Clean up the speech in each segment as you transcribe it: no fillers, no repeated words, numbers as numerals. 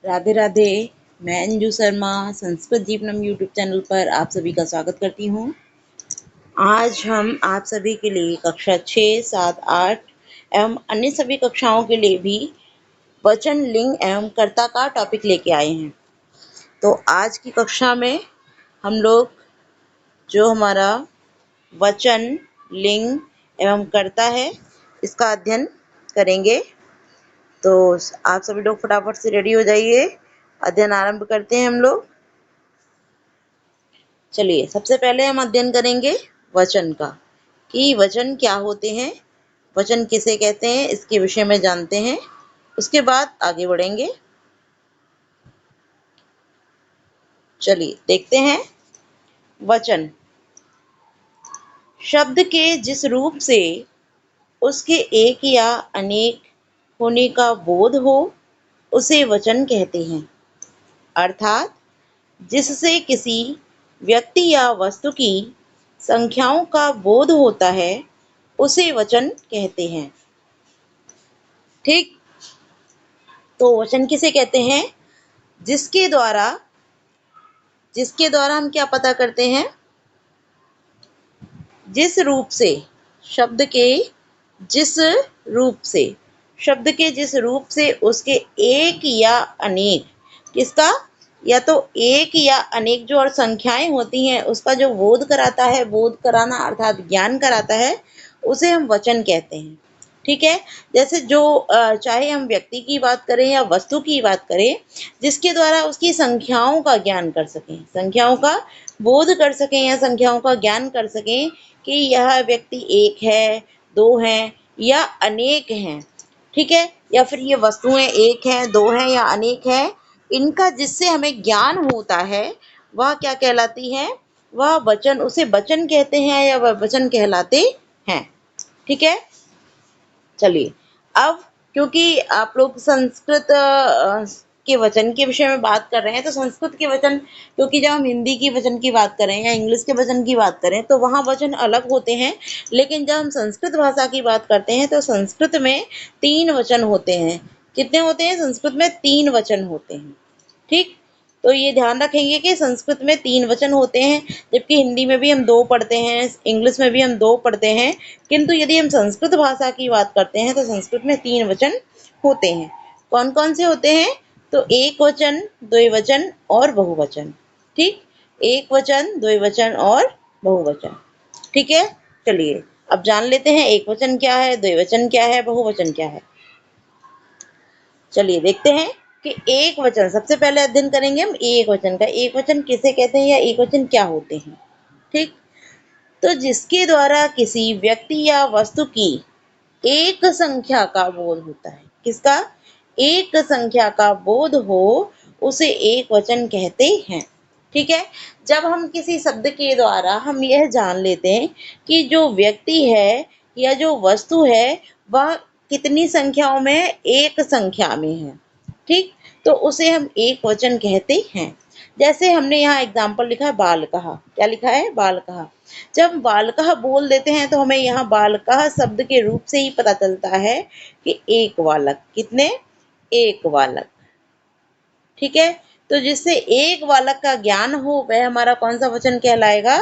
राधे राधे। मैं Anju Sharma Sanskrit जीवनम YouTube channel पर आप सभी का स्वागत करती हूँ। आज हम आप सभी के लिए कक्षा 6, 7, 8 एवं अन्य सभी कक्षाओं के लिए भी वचन, लिंग एवं कर्ता का टॉपिक लेके आए हैं। तो आज की कक्षा में हम लोग जो हमारा वचन, लिंग एवं कर्ता है, इसका अध्ययन करेंगे। तो आप सभी लोग फटाफट से रेडी हो जाइए, अध्ययन आरंभ करते हैं हम लोग। चलिए, सबसे पहले हम अध्ययन करेंगे वचन का, कि वचन क्या होते हैं, वचन किसे कहते हैं, इसके विषय में जानते हैं। उसके बाद आगे बढ़ेंगे। चलिए देखते हैं। वचन शब्द के जिस रूप से उसके एक या अनेक होने का बोध हो, उसे वचन कहते हैं। अर्थात जिससे किसी व्यक्ति या वस्तु की संख्याओं का बोध होता है, उसे वचन कहते हैं। ठीक, तो वचन किसे कहते हैं? जिसके द्वारा हम क्या पता करते हैं? जिस रूप से, शब्द के जिस रूप से, शब्द के जिस रूप से उसके एक या अनेक, किसका? या तो एक या अनेक जो और संख्याएं होती हैं, उसका जो बोध कराता है, बोध कराना अर्थात ज्ञान कराता है, उसे हम वचन कहते हैं। ठीक है, जैसे जो चाहे हम व्यक्ति की बात करें या वस्तु की बात करें, जिसके द्वारा उसकी संख्याओं का ज्ञान कर सकें, संख्याओं का बोध कर सकें या संख्याओं का ज्ञान कर सकें कि यह व्यक्ति एक है, दो हैं या अनेक हैं। ठीक है, या फिर ये वस्तुएं एक हैं, दो हैं या अनेक हैं, इनका जिससे हमें ज्ञान होता है, वह क्या कहलाती है? वह वचन, उसे वचन कहते हैं या वह वचन कहलाते हैं। ठीक है, चलिए अब क्योंकि आप लोग संस्कृत के वचन के विषय में बात कर रहे हैं, तो संस्कृत के वचन, क्योंकि जब हम हिंदी की वचन की बात करें या इंग्लिश के वचन की बात करें तो वहाँ वचन अलग होते हैं, लेकिन जब हम संस्कृत भाषा की बात करते हैं तो संस्कृत में 3 वचन होते हैं। कितने होते हैं? संस्कृत में 3 वचन होते हैं। ठीक, तो ये ध्यान रखेंगे कि संस्कृत में 3 वचन होते हैं, जबकि हिंदी में भी हम 2 पढ़ते हैं, इंग्लिश में भी हम 2 पढ़ते हैं, किंतु यदि हम संस्कृत भाषा की बात करते हैं तो संस्कृत में 3 वचन होते हैं। कौन कौन से होते हैं? तो एक वचन, द्विवचन और बहुवचन। ठीक, एक वचन, द्विवचन और बहुवचन। ठीक है, चलिए अब जान लेते हैं एक वचन क्या है, द्विवचन क्या है, बहुवचन क्या है। चलिए देखते हैं कि एक वचन, सबसे पहले अध्ययन करेंगे हम एक वचन का। एक वचन किसे कहते हैं या एक वचन क्या होते हैं? ठीक, तो जिसके द्वारा किसी व्यक्ति या वस्तु की एक संख्या का बोध होता है। किसका? एक संख्या का बोध हो, उसे एक वचन कहते हैं। ठीक है, जब हम किसी शब्द के द्वारा हम यह जान लेते हैं कि जो व्यक्ति है या जो वस्तु है वह कितनी संख्याओं में, एक संख्या में है। ठीक, तो उसे हम एक वचन कहते हैं। जैसे हमने यहाँ एग्जाम्पल लिखा है बालकः। क्या लिखा है? बालकः। जब हम बालकः बोल देते हैं तो हमें यहाँ बालकः शब्द के रूप से ही पता चलता है कि एक बालक। कितने? एक बालक। ठीक है, तो जिससे एक बालक का ज्ञान हो वह हमारा कौन सा वचन कहलाएगा?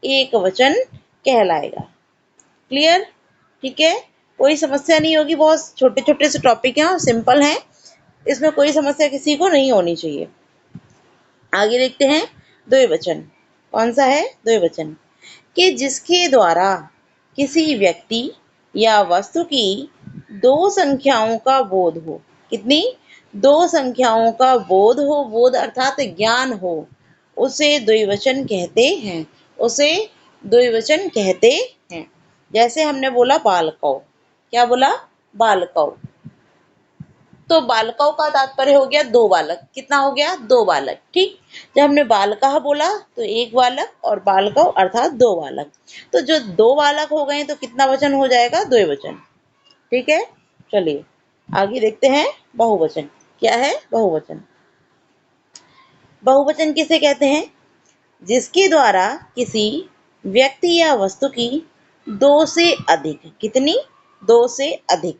एक वचन कहलाएगा। क्लियर? ठीक है, कोई समस्या नहीं होगी, बहुत छोटे छोटे से टॉपिक हैं और सिंपल हैं, इसमें कोई समस्या किसी को नहीं होनी चाहिए। आगे देखते हैं द्विवचन। कौन सा है? द्विवचन, कि जिसके द्वारा किसी व्यक्ति या वस्तु की 2 संख्याओं का बोध हो। कितनी? 2 संख्याओं का बोध हो, बोध अर्थात ज्ञान हो, उसे द्विवचन कहते हैं। उसे द्विवचन कहते हैं। जैसे हमने बोला बालकौ। क्या बोला? बालकौ। तो बालकौ का तात्पर्य हो गया 2 बालक। कितना हो गया? 2 बालक। ठीक, जब हमने बालकः बोला तो एक बालक, और बालकौ अर्थात 2 बालक। तो जो 2 बालक हो गए तो कितना वचन हो जाएगा? द्विवचन। ठीक है, चलिए आगे देखते हैं बहुवचन। क्या है? बहुवचन। बहुवचन किसे कहते हैं? जिसके द्वारा किसी व्यक्ति या वस्तु की 2 से अधिक। कितनी? 2 से अधिक।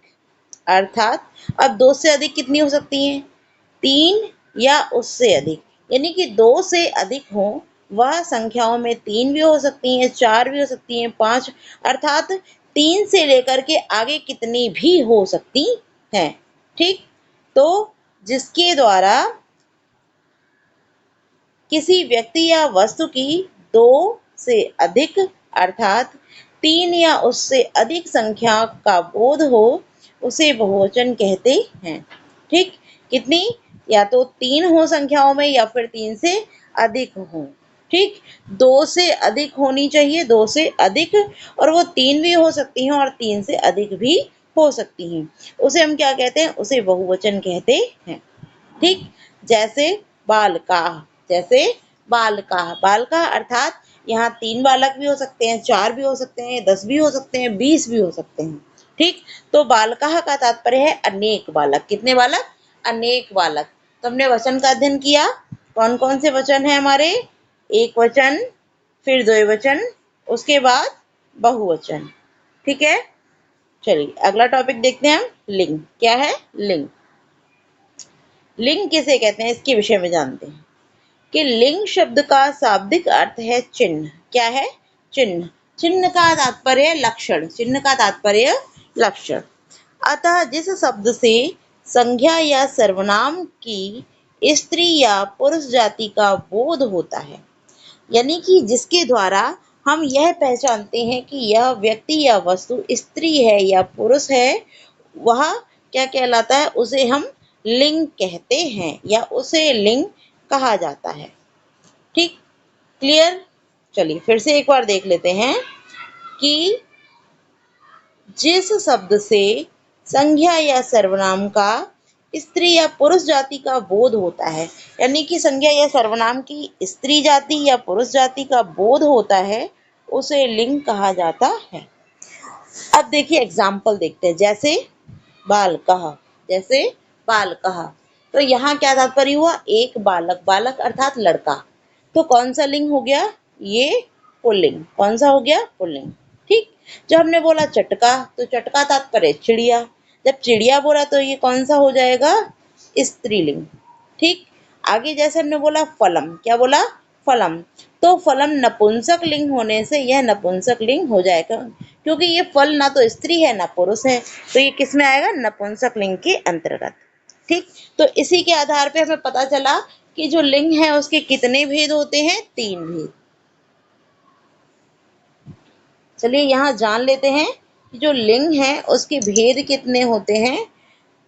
अर्थात अब 2 से अधिक कितनी हो सकती हैं? 3 या उससे अधिक, यानी कि 2 से अधिक हो। वह संख्याओं में 3 भी हो सकती हैं, 4 भी हो सकती हैं, 5, अर्थात 3 से लेकर के आगे कितनी भी हो सकती हैं। ठीक, तो जिसके द्वारा किसी व्यक्ति या वस्तु की 2 से अधिक अर्थात 3 या उससे अधिक संख्या का बोध हो, उसे बहुवचन कहते हैं। ठीक, कितनी, या तो 3 हो संख्याओं में या फिर 3 से अधिक हो। ठीक, 2 से अधिक होनी चाहिए, 2 से अधिक, और वो 3 भी हो सकती हैं और 3 से अधिक भी हो सकती हैं। उसे हम क्या कहते हैं? उसे बहुवचन कहते हैं। ठीक, जैसे बालकाः, जैसे बालकाः, बालकाः अर्थात यहाँ 3 बालक भी हो सकते हैं, 4 भी हो सकते हैं, 10 भी हो सकते हैं, 20 भी हो सकते हैं। ठीक, तो बालकाः का तात्पर्य है अनेक बालक। कितने बालक? अनेक बालक। तो हमने वचन का अध्ययन किया। कौन कौन से वचन है हमारे? एक वचन, फिर द्विवचन, उसके बाद बहुवचन। ठीक है, चलिए अगला टॉपिक देखते हैं हम। लिंग। क्या है? लिंग। लिंग किसे कहते हैं इसके विषय में जानते हैं कि लिंग शब्द का शाब्दिक अर्थ है चिन्ह। क्या है? चिन्ह। चिन्ह का तात्पर्य लक्षण, चिन्ह का तात्पर्य लक्षण। अतः जिस शब्द से संज्ञा या सर्वनाम की स्त्री या पुरुष जाति का बोध होता है, यानी कि जिसके द्वारा हम यह पहचानते हैं कि यह व्यक्ति या वस्तु स्त्री है या पुरुष है, वह क्या कहलाता है? उसे हम लिंग कहते हैं या उसे लिंग कहा जाता है। ठीक, क्लियर? चलिए फिर से एक बार देख लेते हैं कि जिस शब्द से संज्ञा या सर्वनाम का स्त्री या पुरुष जाति का बोध होता है, यानी कि संज्ञा या सर्वनाम की स्त्री जाति या पुरुष जाति का बोध होता है, उसे लिंग कहा जाता है। अब देखिए एग्जाम्पल देखते हैं। जैसे बालकः, जैसे बालकः, तो यहाँ क्या तात्पर्य हुआ? एक बालक, बालक अर्थात लड़का। तो कौन सा लिंग हो गया? ये पुल्लिंग। कौन सा हो गया? पुल्लिंग। ठीक, जब हमने बोला चटका, तो चटका तात्पर्य चिड़िया। जब चिड़िया बोला तो ये कौन सा हो जाएगा? स्त्रीलिंग। ठीक, आगे जैसे हमने बोला फलम, क्या बोला? फलम, तो फलम नपुंसक लिंग होने से यह नपुंसक लिंग हो जाएगा, क्योंकि ये फल ना तो स्त्री है ना पुरुष है, तो ये किस में आएगा? नपुंसक लिंग के अंतर्गत। ठीक, तो इसी के आधार पे हमें पता चला कि जो लिंग है उसके कितने भेद होते हैं? 3 भेद। चलिए यहाँ जान लेते हैं कि जो लिंग है उसके भेद कितने होते हैं।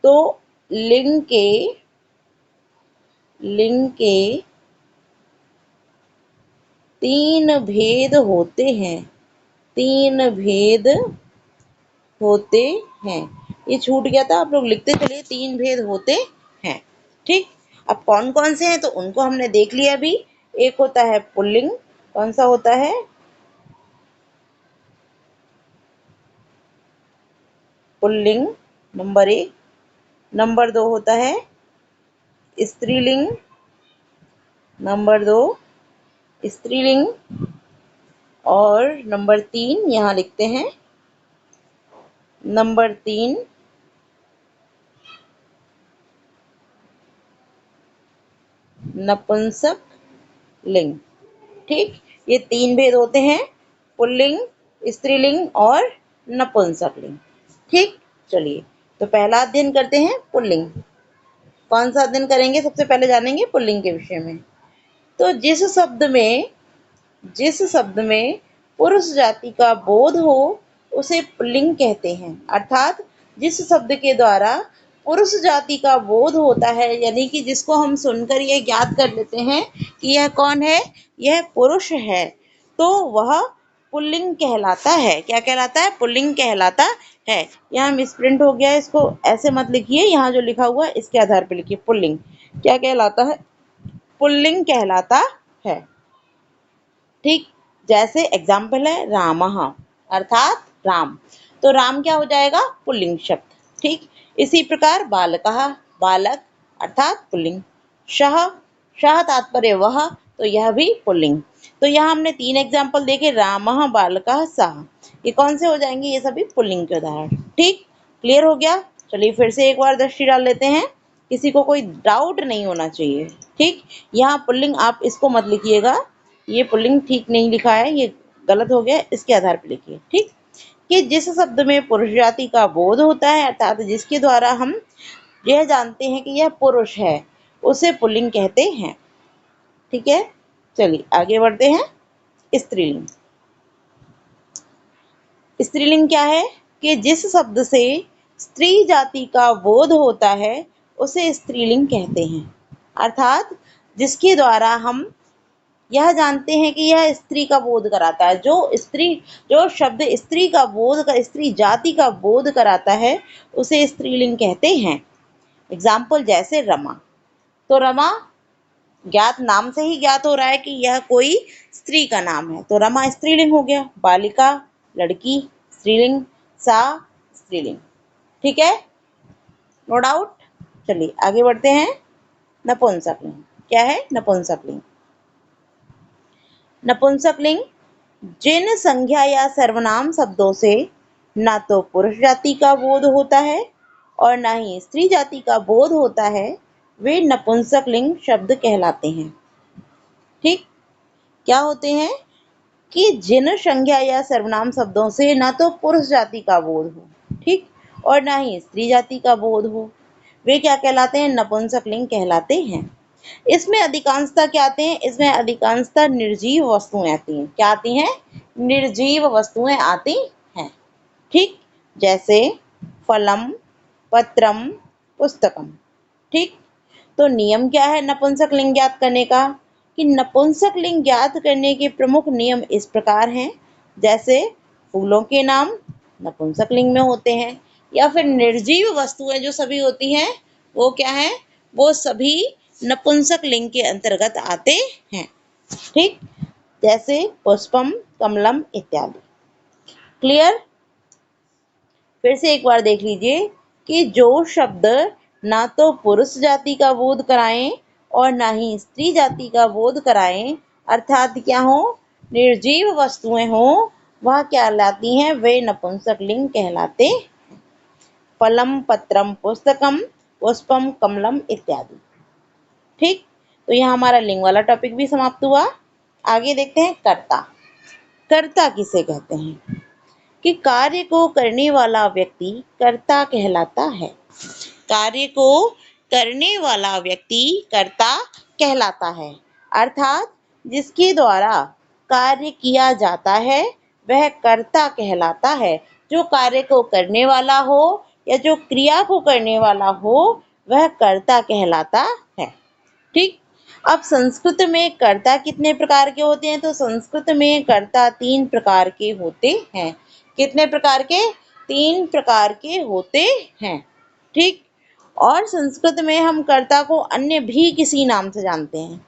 तो लिंग के 3 भेद होते हैं। 3 भेद होते हैं। ये छूट गया था, आप लोग लिखते चलिए। 3 भेद होते हैं। ठीक, अब कौन कौन से हैं तो उनको हमने देख लिया अभी। एक होता है पुल्लिंग। कौन सा होता है? Pulling, number 1। नंबर 2 होता है स्त्रीलिंग। नंबर 2 स्त्रीलिंग। और नंबर 3 यहाँ लिखते हैं। नंबर 3 नपुंसक लिंग। ठीक, ये 3 भेद होते हैं, पुल्लिंग, स्त्रीलिंग और नपुंसक लिंग। ठीक, चलिए तो पहला अध्ययन करते हैं पुल्लिंग। कौन सा अध्ययन करेंगे? सबसे पहले जानेंगे पुल्लिंग के विषय में। तो जिस शब्द में पुरुष जाति का बोध हो, उसे पुल्लिंग कहते हैं। अर्थात जिस शब्द के द्वारा पुरुष जाति का बोध होता है, यानी कि जिसको हम सुनकर यह ज्ञात कर लेते हैं कि यह कौन है? यह पुरुष है, तो वह पुल्लिंग कहलाता है। क्या कहलाता है? पुल्लिंग कहलाता है। यहाँ मिसप्रिंट हो गया है, इसको ऐसे मत लिखिए। यहाँ जो लिखा हुआ है इसके आधार पर लिखिए। पुल्लिंग क्या कहलाता है? पुल्लिंग कहलाता है। ठीक, जैसे एग्जाम्पल है रामः, अर्थात राम, तो राम क्या हो जाएगा? पुल्लिंग शब्द। ठीक, इसी प्रकार बालकः, बालक अर्थात पुल्लिंग। शः, शः तात्पर्य वह, तो यह भी पुल्लिंग। तो यहाँ हमने 3 एग्जाम्पल देखे, रामः, बालकः, सः। ये कौन से हो जाएंगे? ये सभी पुल्लिंग के उदाहरण। ठीक, क्लियर हो गया? चलिए फिर से एक बार दृष्टि डाल लेते हैं। किसी को कोई डाउट नहीं होना चाहिए। ठीक, यहाँ पुल्लिंग आप इसको मत लिखिएगा, ये पुल्लिंग ठीक नहीं लिखा है, ये गलत हो गया, इसके आधार पर लिखिए। ठीक, कि जिस शब्द में पुरुष जाति का बोध होता है, अर्थात जिसके द्वारा हम यह जानते हैं कि यह पुरुष है, उसे पुल्लिंग कहते हैं। ठीक है, चलिए आगे बढ़ते हैं। स्त्रीलिंग। स्त्रीलिंग क्या है कि जिस शब्द से स्त्री जाति का बोध होता है उसे स्त्रीलिंग कहते हैं, अर्थात जिसके द्वारा हम यह जानते हैं कि यह स्त्री का बोध कराता है। जो शब्द स्त्री का बोध का स्त्री जाति का बोध कराता है उसे स्त्रीलिंग कहते हैं। एग्जाम्पल जैसे रमा, तो रमा ज्ञात नाम से ही ज्ञात हो रहा है कि यह कोई स्त्री का नाम है, तो रमा स्त्रीलिंग हो गया। बालिका लड़की स्त्रीलिंग, सा स्त्रीलिंग। ठीक है, नो डाउट। चलिए आगे बढ़ते हैं। नपुंसकलिंग क्या है? नपुंसकलिंग। नपुंसकलिंग जिन संज्ञा या सर्वनाम शब्दों से ना तो पुरुष जाति का बोध होता है और ना ही स्त्री जाति का बोध होता है, वे नपुंसकलिंग शब्द कहलाते हैं। ठीक, क्या होते हैं कि जिन संज्ञा या सर्वनाम शब्दों से ना तो पुरुष जाति का बोध हो, ठीक, और ना ही स्त्री जाति का बोध हो, वे क्या कहलाते हैं? नपुंसकलिंग कहलाते हैं। इसमें अधिकांशतः क्या आते हैं? इसमें अधिकांशतः निर्जीव वस्तुएं आती हैं। क्या आती हैं? निर्जीव वस्तुएं आती हैं। ठीक, जैसे फलम, पत्रम, पुस्तकम। ठीक, तो नियम क्या है नपुंसकलिंग ज्ञात करने का? कि नपुंसकलिंग ज्ञात करने के प्रमुख नियम इस प्रकार हैं, जैसे फूलों के नाम नपुंसकलिंग में होते हैं, या फिर निर्जीव वस्तुएं जो सभी होती हैं वो क्या है? वो सभी नपुंसकलिंग के अंतर्गत आते हैं। ठीक, जैसे पुष्पम, कमलम इत्यादि। क्लियर? फिर से एक बार देख लीजिए कि जो शब्द ना तो पुरुष जाति का बोध कराएं और ना ही स्त्री जाति का बोध कराएं, अर्थात क्या हो? निर्जीव वस्तुएं हो, वह क्या कहलाती हैं? वे नपुंसकलिंग कहलाते हैं। फलम, पत्रम, पुस्तकम, पुष्पम, कमलम इत्यादि। ठीक, तो यहाँ हमारा लिंग वाला टॉपिक भी समाप्त हुआ। आगे देखते हैं कर्ता। कर्ता किसे कहते हैं? कि कार्य को करने वाला व्यक्ति कर्ता कहलाता है। कार्य को करने वाला व्यक्ति कर्ता कहलाता है, अर्थात जिसके द्वारा कार्य किया जाता है वह कर्ता कहलाता है। जो कार्य को करने वाला हो या जो क्रिया को करने वाला हो वह कर्ता कहलाता है। ठीक, अब संस्कृत में कर्ता कितने प्रकार के होते हैं? तो संस्कृत में कर्ता 3 प्रकार के होते हैं। कितने प्रकार के? 3 प्रकार के होते हैं। ठीक, और संस्कृत में हम कर्ता को अन्य भी किसी नाम से जानते हैं,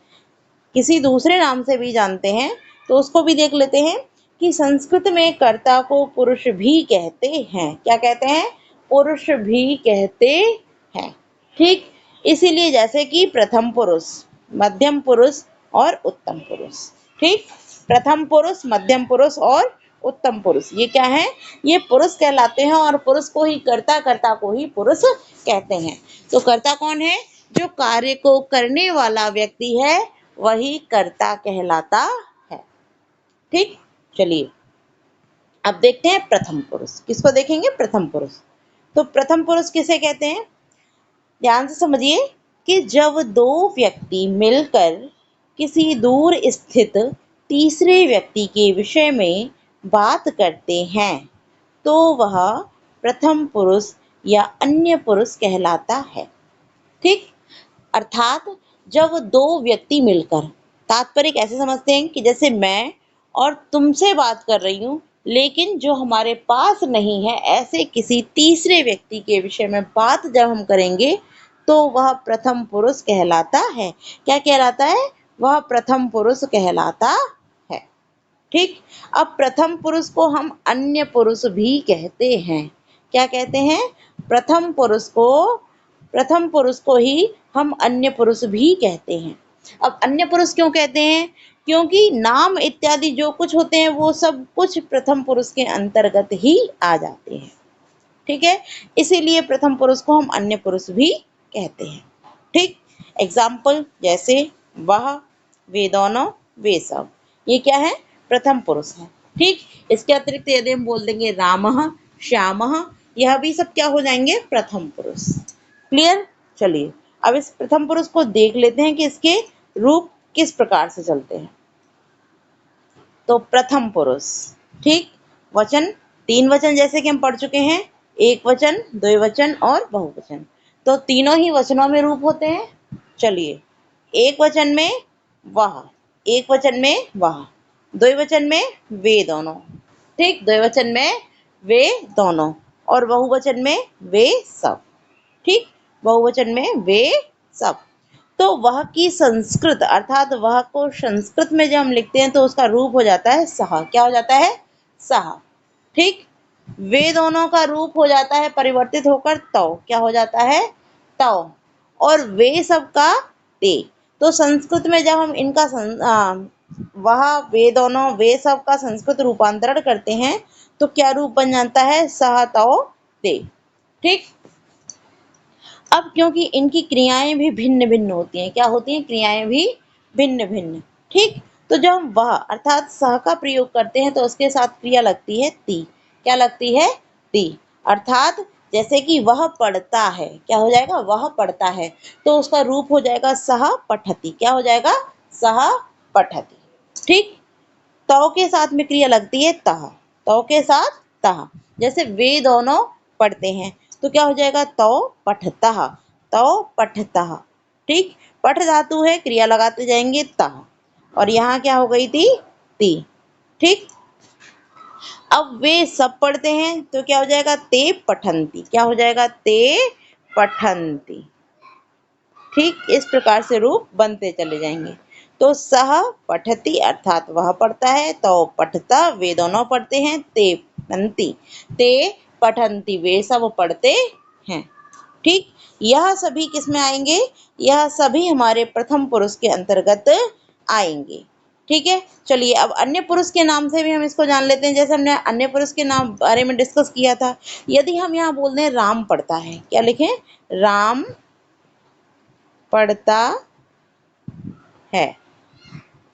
किसी दूसरे नाम से भी जानते हैं, तो उसको भी देख लेते हैं कि संस्कृत में कर्ता को पुरुष भी कहते हैं। क्या कहते हैं? पुरुष भी कहते हैं। ठीक, इसीलिए जैसे कि प्रथम पुरुष, मध्यम पुरुष और उत्तम पुरुष। ठीक, प्रथम पुरुष, मध्यम पुरुष और उत्तम पुरुष, ये क्या है? ये पुरुष कहलाते हैं और पुरुष को ही कर्ता, कर्ता को ही पुरुष कहते हैं। तो कर्ता कौन है? जो कार्य को करने वाला व्यक्ति है वही कर्ता कहलाता है। ठीक, चलिए अब देखते हैं प्रथम पुरुष। किसको देखेंगे? प्रथम पुरुष। तो प्रथम पुरुष किसे कहते हैं? ध्यान से समझिए कि जब 2 व्यक्ति मिलकर किसी दूर स्थित तीसरे व्यक्ति के विषय में बात करते हैं तो वह प्रथम पुरुष या अन्य पुरुष कहलाता है। ठीक, अर्थात जब 2 व्यक्ति मिलकर, तात्पर्य कैसे समझते हैं कि जैसे मैं और तुमसे बात कर रही हूँ, लेकिन जो हमारे पास नहीं है, ऐसे किसी तीसरे व्यक्ति के विषय में बात जब हम करेंगे तो वह प्रथम पुरुष कहलाता है। क्या कहलाता है? वह प्रथम पुरुष कहलाता है। ठीक, अब प्रथम पुरुष को हम अन्य पुरुष भी कहते हैं। क्या कहते हैं? प्रथम पुरुष को ही हम अन्य पुरुष भी कहते हैं। अब अन्य पुरुष क्यों कहते हैं? क्योंकि नाम इत्यादि जो कुछ होते हैं वो सब कुछ प्रथम पुरुष के अंतर्गत ही आ जाते हैं। ठीक है, इसीलिए प्रथम पुरुष को हम अन्य पुरुष भी कहते हैं। ठीक। एग्जाम्पल जैसे वह, वे दोनों, वे सब, ये क्या है? प्रथम पुरुष है। ठीक। इसके अतिरिक्त यदि हम बोल देंगे रामः, श्यामः, यह भी सब क्या हो जाएंगे? प्रथम पुरुष। क्लियर? चलिए अब इस प्रथम पुरुष को देख लेते हैं कि इसके रूप किस प्रकार से चलते हैं। तो प्रथम पुरुष, ठीक। वचन, तीन वचन जैसे कि हम पढ़ चुके हैं, एक वचन, द्विवचन और बहुवचन। तो तीनों ही वचनों में रूप होते हैं। चलिए, एक वचन में वह, एक वचन में वह, द्विवचन में वे दोनों, ठीक, द्विवचन में वे दोनों, और बहुवचन में वे सब, ठीक, बहुवचन में वे सब। तो वह की संस्कृत अर्थात वह को संस्कृत में जब हम लिखते हैं तो उसका रूप हो जाता है सह। क्या हो जाता है? सह। ठीक। वे दोनों का रूप हो जाता है परिवर्तित होकर तौ। क्या हो जाता है? तौ। और वे सब का ते। तो संस्कृत में जब हम इनका वह, वे दोनों, वे सब का संस्कृत रूपांतरण करते हैं तो क्या रूप बन जाता है? सह, तौ, ते। ठीक। अब क्योंकि इनकी क्रियाएं भी भिन्न भिन्न होती हैं, क्या होती हैं? क्रियाएं भी भिन्न भिन्न। ठीक। तो जब हम वह अर्थात सह का प्रयोग करते हैं तो उसके साथ क्रिया लगती है ती। क्या लगती है? ती। अर्थात जैसे कि वह पढ़ता है, क्या हो जाएगा? वह पढ़ता है, तो उसका रूप हो जाएगा सह पठति। क्या हो जाएगा? सह पठति। ठीक। तौ के साथ में क्रिया लगती है तह। तौ के साथ तह। जैसे वे दोनों पढ़ते हैं तो क्या हो जाएगा? तौ पठतः। तौ पठतः। ठीक। पठ धातु है, क्रिया लगाते जाएंगे तह, और यहाँ क्या हो गई थी? ती। ठीक। अब वे सब पढ़ते हैं तो क्या हो जाएगा? ते पठन्ति। क्या हो जाएगा? ते पठन्ति। ठीक। इस प्रकार से रूप बनते चले जाएंगे। तो सह पठति अर्थात वह पढ़ता है, तो पठता वे दोनों पढ़ते हैं, ते पठन्ति, ते पठन्ति वे सब पढ़ते हैं। ठीक। यह सभी किस में आएंगे? यह सभी हमारे प्रथम पुरुष के अंतर्गत आएंगे। ठीक है। चलिए अब अन्य पुरुष के नाम से भी हम इसको जान लेते हैं। जैसे हमने अन्य पुरुष के नाम बारे में डिस्कस किया था। यदि हम यहाँ बोल दें राम पढ़ता है, क्या लिखें? राम पढ़ता है।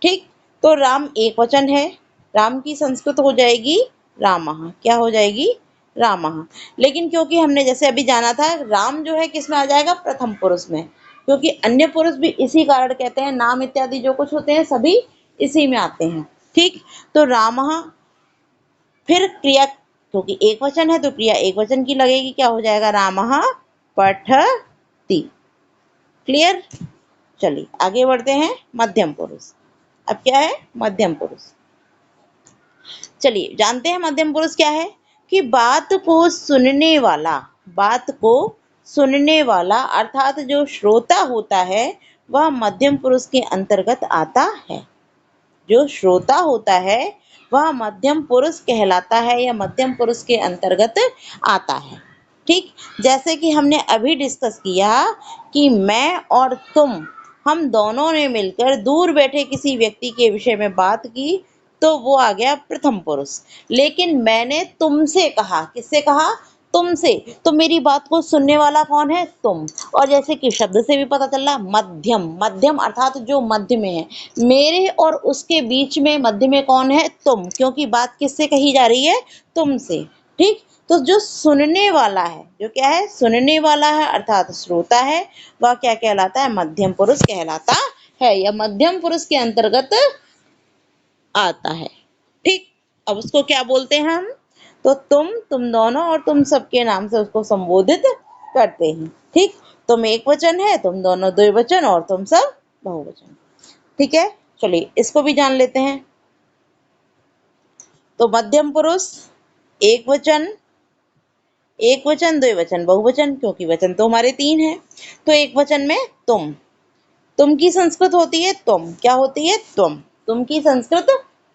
ठीक। तो राम एक वचन है, राम की संस्कृत हो जाएगी रामः। क्या हो जाएगी? रामः। लेकिन क्योंकि हमने जैसे अभी जाना था, राम जो है किस में आ जाएगा? प्रथम पुरुष में, क्योंकि अन्य पुरुष भी इसी कारण कहते हैं, नाम इत्यादि जो कुछ होते हैं सभी इसी में आते हैं। ठीक। तो रामः, फिर क्रिया, क्योंकि एक वचन है तो क्रिया एक वचन की लगेगी। क्या हो जाएगा? रामः पठति। क्लियर? चलिए आगे बढ़ते हैं। मध्यम पुरुष। अब क्या है? मध्यम पुरुष। चलिए जानते हैं मध्यम पुरुष क्या है। कि बात को सुनने वाला, बात को सुनने वाला अर्थात जो श्रोता होता है वह मध्यम पुरुष के अंतर्गत आता है। जो श्रोता होता है वह मध्यम पुरुष कहलाता है या मध्यम पुरुष के अंतर्गत आता है। ठीक। जैसे कि हमने अभी डिस्कस किया कि मैं और तुम, हम दोनों ने मिलकर दूर बैठे किसी व्यक्ति के विषय में बात की तो वो आ गया प्रथम पुरुष। लेकिन मैंने तुमसे कहा, किससे कहा? तुमसे, तो मेरी बात को सुनने वाला कौन है? तुम। और जैसे कि शब्द से भी पता चल रहा, मध्यम, मध्यम अर्थात जो मध्य में है, मेरे और उसके बीच में मध्य में कौन है? तुम, क्योंकि बात किससे कही जा रही है? तुमसे। ठीक। तो जो सुनने वाला है, जो क्या है? सुनने वाला है अर्थात श्रोता है, वह क्या कहलाता है? मध्यम पुरुष कहलाता है या मध्यम पुरुष के अंतर्गत आता है। ठीक। अब उसको क्या बोलते हैं हम? तो तुम दोनों और तुम सबके नाम से उसको संबोधित करते हैं। ठीक। तुम एक वचन है, तुम दोनों द्विवचन और तुम सब बहुवचन। ठीक है। चलिए इसको भी जान लेते हैं। तो मध्यम पुरुष एक वचन, एक वचन, द्विवचन, बहुवचन, क्योंकि वचन तो हमारे तीन हैं। तो एक वचन में तुम की संस्कृत होती है तुम। क्या होती है? तुम की संस्कृत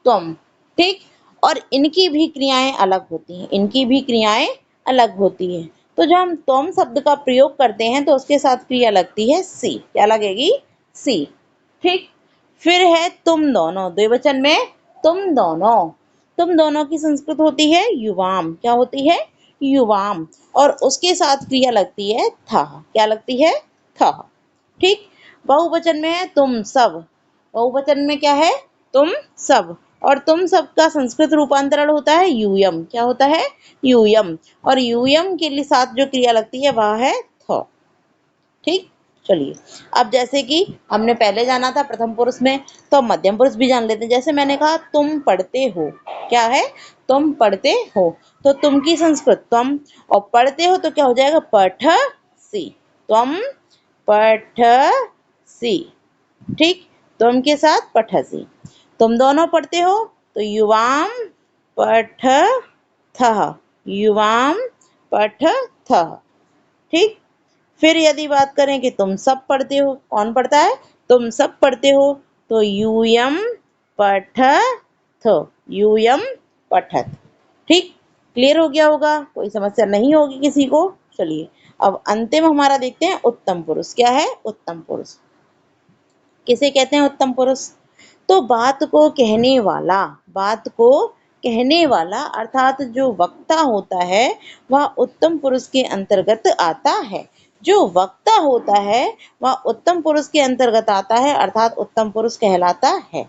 तुम। ठीक। और इनकी भी क्रियाएं अलग होती हैं, इनकी भी क्रियाएं अलग होती हैं। तो जब हम तुम शब्द का प्रयोग करते हैं तो उसके साथ क्रिया लगती है सी। क्या लगेगी? सी। ठीक। फिर है तुम दोनों, द्विवचन में तुम दोनों की संस्कृत होती है युवाम। क्या होती है? युवाम। और उसके साथ क्रिया लगती है था। क्या लगती है? था। ठीक। बहुवचन में है तुम सब, बहुवचन में क्या है, तुम सब, और तुम सब का संस्कृत रूपांतरण होता है यूयम। क्या होता है, यूयम। और यूयम के लिए साथ जो क्रिया लगती है वह है थ। ठीक। चलिए, अब जैसे कि हमने पहले जाना था प्रथम पुरुष में, तो अब मध्यम पुरुष भी जान लेते हैं। जैसे मैंने कहा तुम पढ़ते हो, क्या है, तुम पढ़ते हो, तो तुम की संस्कृत त्वम, और पढ़ते हो तो क्या हो जाएगा, पठसि, त्वम पठसि। ठीक। तुम के साथ पठसि। तुम दोनों पढ़ते हो तो युवाम पठथः, युवाम पठथः। ठीक। फिर यदि बात करें कि तुम सब पढ़ते हो, कौन पढ़ता है, तुम सब पढ़ते हो, तो यूयम पठथ, यूयम पठत। ठीक। क्लियर हो गया होगा, कोई समस्या नहीं होगी किसी को। चलिए, अब अंतिम हमारा देखते हैं उत्तम पुरुष। क्या है, उत्तम पुरुष किसे कहते हैं, उत्तम पुरुष, तो बात को कहने वाला, बात को कहने वाला अर्थात जो वक्ता होता है वह उत्तम पुरुष के अंतर्गत आता है। जो वक्ता होता है वह उत्तम पुरुष के अंतर्गत आता है, अर्थात उत्तम पुरुष कहलाता है।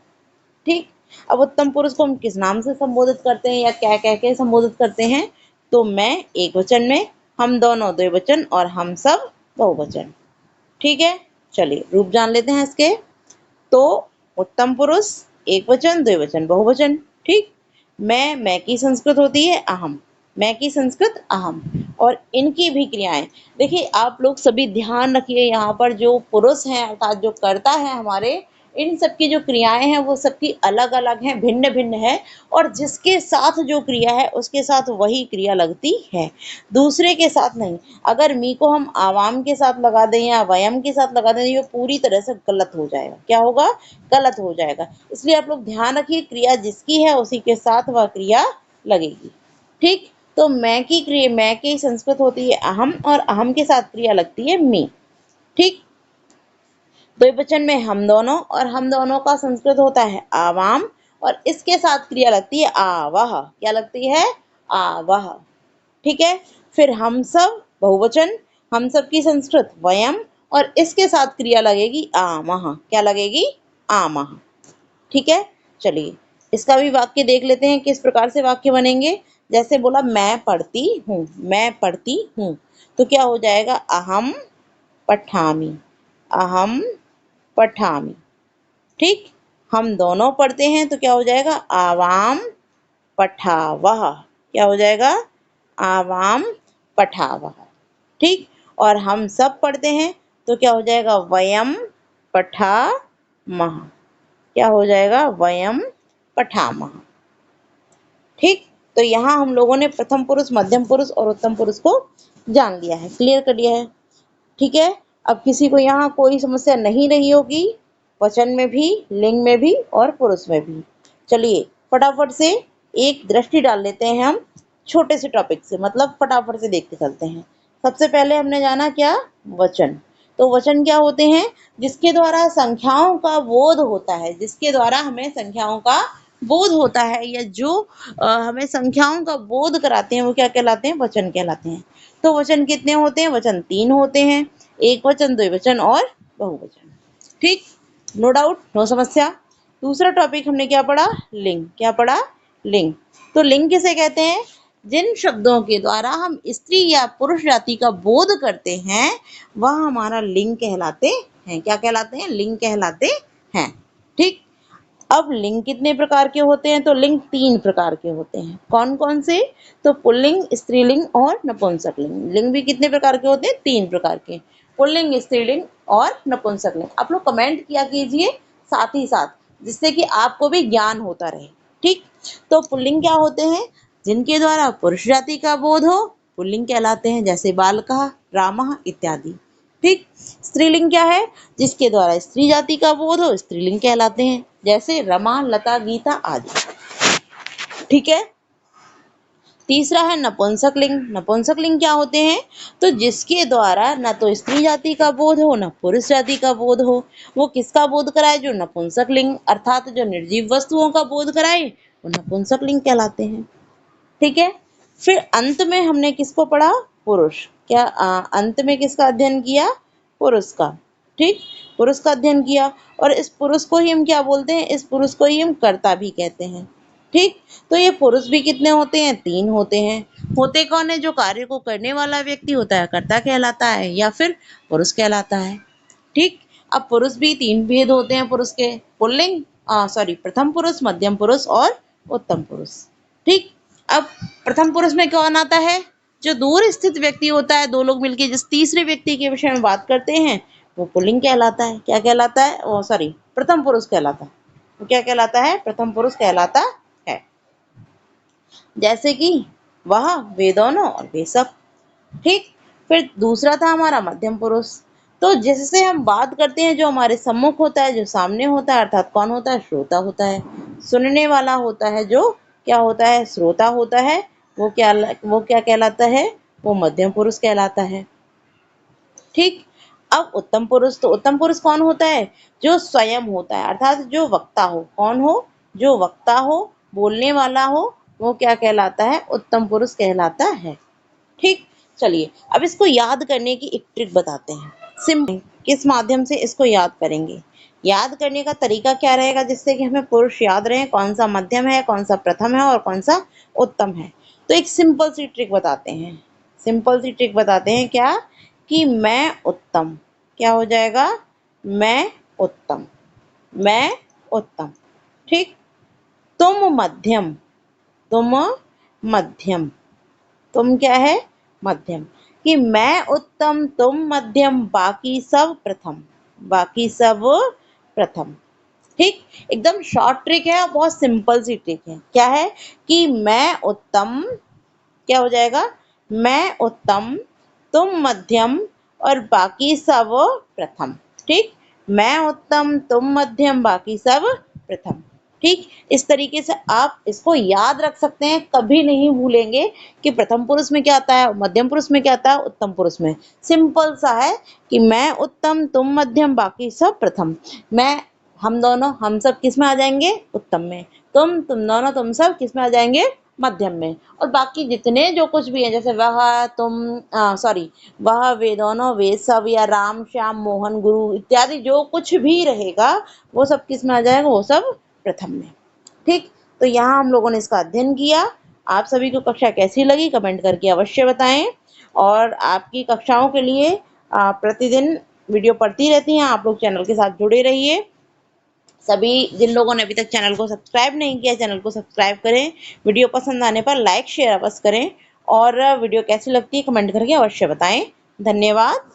ठीक। अब उत्तम पुरुष को हम किस नाम से संबोधित करते हैं या क्या कह के संबोधित करते हैं, तो मैं एक वचन में, हम दोनों द्विवचन और हम सब बहुवचन। ठीक है। चलिए, रूप जान लेते हैं इसके। तो उत्तम पुरुष एक वचन, द्विवचन, बहुवचन। ठीक। मैं की संस्कृत होती है अहम, मैं की संस्कृत अहम, और इनकी भी क्रियाएं देखिए, आप लोग सभी ध्यान रखिए, यहाँ पर जो पुरुष हैं अर्थात जो कर्ता है हमारे, इन सब की जो क्रियाएं हैं वो सबकी अलग अलग हैं, भिन्न भिन्न है, और जिसके साथ जो क्रिया है उसके साथ वही क्रिया लगती है, दूसरे के साथ नहीं। अगर मी को हम आवाम के साथ लगा दें या वयम के साथ लगा दें, ये पूरी तरह से गलत हो जाएगा। क्या होगा, गलत हो जाएगा। इसलिए आप लोग ध्यान रखिए, क्रिया जिसकी है उसी के साथ वह क्रिया लगेगी। ठीक। तो मैं की क्रिया, मैं की संस्कृत होती है अहम, और अहम के साथ क्रिया लगती है मी। ठीक। द्विवचन में हम दोनों, और हम दोनों का संस्कृत होता है आवाम, और इसके साथ क्रिया लगती है आवह। क्या लगती है, आवह। ठीक है। फिर हम सब बहुवचन, हम सब की संस्कृत वयम, और इसके साथ क्रिया लगेगी आमह। क्या लगेगी, आमह। ठीक है। चलिए, इसका भी वाक्य देख लेते हैं किस प्रकार से वाक्य बनेंगे। जैसे बोला मैं पढ़ती हूँ, मैं पढ़ती हूँ, तो क्या हो जाएगा, अहम पठामि, अहम पठामि। ठीक। हम दोनों पढ़ते हैं तो क्या हो जाएगा, आवाम पठावह। क्या हो जाएगा, आवाम पठावह। ठीक। और हम सब पढ़ते हैं तो क्या हो जाएगा, वयम पठामः। क्या हो जाएगा, वयम पठामः। ठीक। तो यहाँ हम लोगों ने प्रथम पुरुष, मध्यम पुरुष और उत्तम पुरुष को जान लिया है, क्लियर कर लिया है। ठीक है। अब किसी को यहाँ कोई समस्या नहीं रही होगी, वचन में भी, लिंग में भी और पुरुष में भी। चलिए, फटाफट से एक दृष्टि डाल लेते हैं हम छोटे से टॉपिक से, मतलब फटाफट से देखते चलते हैं। सबसे पहले हमने जाना क्या, वचन। तो वचन क्या होते हैं, जिसके द्वारा संख्याओं का बोध होता है, जिसके द्वारा हमें संख्याओं का बोध होता है, या जो हमें संख्याओं का बोध कराते हैं वो क्या कहलाते हैं, वचन कहलाते हैं। तो वचन कितने होते हैं, वचन 3 होते हैं, एक वचन, द्विवचन और बहुवचन। ठीक। नो डाउट, नो समस्या। दूसरा टॉपिक हमने क्या पढ़ा, लिंग। क्या पढ़ा, लिंग। तो लिंग किसे कहते हैं, जिन शब्दों के द्वारा हम स्त्री या पुरुष जाति का बोध करते हैं वह हमारा लिंग कहलाते हैं। क्या कहलाते हैं, लिंग कहलाते हैं। ठीक। अब लिंग कितने प्रकार के होते हैं, तो लिंग 3 प्रकार के होते हैं। कौन कौन से, तो पुल्लिंग, स्त्रीलिंग और नपुंसक लिंग। लिंग भी कितने प्रकार के होते हैं, 3 प्रकार के, पुल्लिंग, स्त्रीलिंग और नपुंसक लिंग। आप लोग कमेंट किया कीजिए साथ ही साथ, जिससे कि आपको भी ज्ञान होता रहे। ठीक। तो पुल्लिंग क्या होते हैं, जिनके द्वारा पुरुष जाति का बोध हो, पुल्लिंग कहलाते हैं, जैसे बालकः, रामः इत्यादि। ठीक। स्त्रीलिंग क्या है, जिसके द्वारा स्त्री जाति का बोध हो, स्त्रीलिंग कहलाते हैं, जैसे रमा, लता, गीता आदि। ठीक है। तीसरा है नपुंसक लिंग। नपुंसक लिंग क्या होते हैं, तो जिसके द्वारा न तो स्त्री जाति का बोध हो न पुरुष जाति का बोध हो। वो किसका बोध कराए, जो नपुंसक लिंग अर्थात जो निर्जीव वस्तुओं का बोध कराए वो नपुंसक लिंग कहलाते हैं। ठीक है। फिर अंत में हमने किसको पढ़ा, पुरुष। क्या अंत में किसका अध्ययन किया, पुरुष का। ठीक, पुरुष का अध्ययन किया, और इस पुरुष को ही हम क्या बोलते हैं, इस पुरुष को ही हम कर्ता भी कहते हैं। ठीक, तो ये पुरुष भी कितने होते हैं, 3 होते हैं। होते कौन है, जो कार्य को करने वाला व्यक्ति होता है कर्ता कहलाता है या फिर पुरुष कहलाता है। ठीक, अब पुरुष भी 3 भेद होते हैं पुरुष के, पुल्लिंग प्रथम पुरुष, मध्यम पुरुष और उत्तम पुरुष। ठीक, अब प्रथम पुरुष में कौन आता है, जो दूर स्थित व्यक्ति होता है, 2 लोग मिलकर जिस तीसरे व्यक्ति के विषय में बात करते हैं वो पुल्लिंग कहलाता है। क्या कहलाता है, प्रथम पुरुष कहलाता है। वो क्या कहलाता है, प्रथम पुरुष कहलाता है। जैसे कि वह, वे दोनों और वे सब। ठीक, फिर दूसरा था हमारा मध्यम पुरुष। तो जिससे हम बात करते हैं, जो हमारे सम्मुख होता है, जो सामने होता है, अर्थात कौन होता है, श्रोता होता है, सुनने वाला होता है, जो क्या होता है, श्रोता होता है। वो क्या कहलाता है, वो मध्यम पुरुष कहलाता है। ठीक, अब उत्तम पुरुष, तो उत्तम पुरुष कौन होता है, जो स्वयं होता है, अर्थात जो वक्ता हो। कौन हो, जो वक्ता हो, बोलने वाला हो, वो क्या कहलाता है, उत्तम पुरुष कहलाता है। ठीक, चलिए अब इसको याद करने की एक ट्रिक बताते हैं। सिंपल, किस माध्यम से इसको याद करेंगे, याद करने का तरीका क्या रहेगा जिससे कि हमें पुरुष याद रहे, कौन सा मध्यम है, कौन सा प्रथम है और कौन सा उत्तम है। तो एक सिंपल सी ट्रिक बताते हैं, सिंपल सी ट्रिक बताते हैं, क्या कि मैं उत्तम, क्या हो जाएगा, मैं उत्तम, मैं उत्तम। ठीक, तुम मध्यम, तुम मध्यम, तुम क्या है, मध्यम। कि मैं उत्तम, तुम मध्यम, बाकी सब प्रथम, बाकी सब प्रथम। ठीक, एकदम शॉर्ट ट्रिक है और बहुत सिंपल सी ट्रिक है। क्या है कि मैं उत्तम, क्या हो जाएगा, मैं उत्तम, तुम मध्यम और बाकी सब प्रथम। ठीक, मैं उत्तम, तुम मध्यम, बाकी सब प्रथम। ठीक, इस तरीके से आप इसको याद रख सकते हैं, कभी नहीं भूलेंगे कि प्रथम पुरुष में क्या आता है, मध्यम पुरुष में क्या आता है, उत्तम पुरुष में। सिंपल सा है कि मैं उत्तम, तुम मध्यम, बाकी सब प्रथम। मैं, हम दोनों, हम सब किस में आ जाएंगे, उत्तम में। तुम दोनों, तुम सब किस में आ जाएंगे, मध्यम में। और बाकी जितने जो कुछ भी है, जैसे वह, तुम, वह, वे दोनों, वे सब, या राम, श्याम, मोहन, गुरु इत्यादि जो कुछ भी रहेगा वो सब किस में आ जाएगा, वो सब प्रथम में। ठीक, तो यहाँ हम लोगों ने इसका अध्ययन किया। आप सभी को कक्षा कैसी लगी कमेंट करके अवश्य बताएं, और आपकी कक्षाओं के लिए प्रतिदिन वीडियो पढ़ती रहती हैं, आप लोग चैनल के साथ जुड़े रहिए। सभी जिन लोगों ने अभी तक चैनल को सब्सक्राइब नहीं किया, चैनल को सब्सक्राइब करें। वीडियो पसंद आने पर लाइक शेयर अवश्य करें, और वीडियो कैसी लगती है कमेंट करके अवश्य बताएं। धन्यवाद।